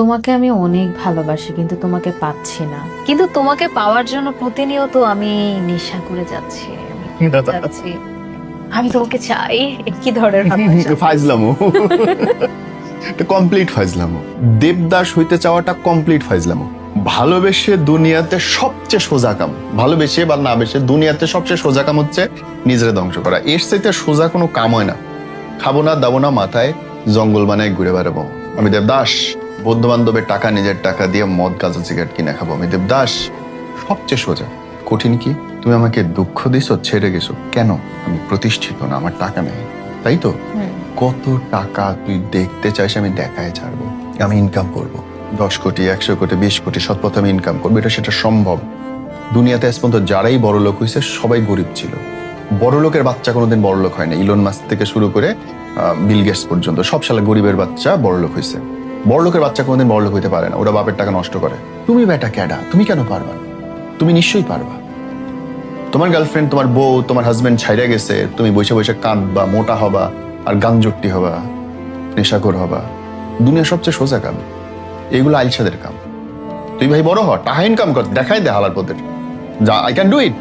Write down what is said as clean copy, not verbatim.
তোমাকে আমি অনেক ভালোবাসি, কিন্তু তোমাকে পাচ্ছি না। কিন্তু তোমাকে পাওয়ার জন্য প্রতিনিয়ত আমি নেশা করে যাচ্ছি, আমি খেতে যাচ্ছি। আমি তোমাকে চাই। কি ধরনের ভালোবাসা? ফাইজলামো, এটা কমপ্লিট ফাইজলামো। দেবদাস হইতে চাওয়াটা কমপ্লিট ফাইজলামো। ভালোবেসে দুনিয়াতে সবচেয়ে সোজা কাম, ভালোবেসে বা না বেসে দুনিয়াতে সবচেয়ে সোজা কাম হচ্ছে নিজের ধ্বংস করা। এর চাইতে সোজা কোনো কাম হয় না। খাবো না, দাবো না, মাথায় জঙ্গল বানায় ঘুরে বেড়াবো। আমি দেবদাস। বন্ধু বান্ধবের টাকা নিজের টাকা দিয়ে মদ গাঁজা সিগারেট কিনে খাবো। আমি দেবদাস। সবচেয়ে সোজা। কঠিন কি? তুমি আমাকে দুঃখ দিছো, ছেড়ে গেছো কেন? আমি প্রতিষ্ঠিত না, আমার টাকা নেই, তাই তো? কত টাকা তুই দেখতে চাইস আমি দেখায় ছাড়বো। আমি ইনকাম করব 10 কোটি, 100 কোটি, 20 কোটি, সৎপথে আমি ইনকাম করবো। এটা সেটা সম্ভব। দুনিয়াতে আজ পর্যন্ত যারাই বড় লোক হয়েছে সবাই গরিব ছিল। বড় লোকের বাচ্চা কোনোদিন বড় লোক হয় না। ইলন মাস্ক থেকে শুরু করে বিল গেটস পর্যন্ত সব সালে গরিবের বাচ্চা বড় লোক হয়েছে। বড় লোকের বাচ্চা কোনোদিন বড় লোক হইতে পারে না, ওরা বাপের টাকা নষ্ট করে। তুমি বেটা ক্যাডা, তুমি কেন পারবা? তুমি নিশ্চয়ই পারবা। তোমার গার্লফ্রেন্ড, তোমার বউ, তোমার হাজবেন্ড ছাইরা গেছে, তুমি বসে বসে কাঁদবা, মোটা হবা, আর গাঞ্জট্টি হবা, নেশাখোর হবা। দুনিয়া সবচেয়ে সোজা কাম, এগুলো আইলসাদের কাম। তুই ভাই বড় হ, টাকা ইনকাম কর, দেখাই দে হালার পথের। যা, আই ক্যান ডু ইট।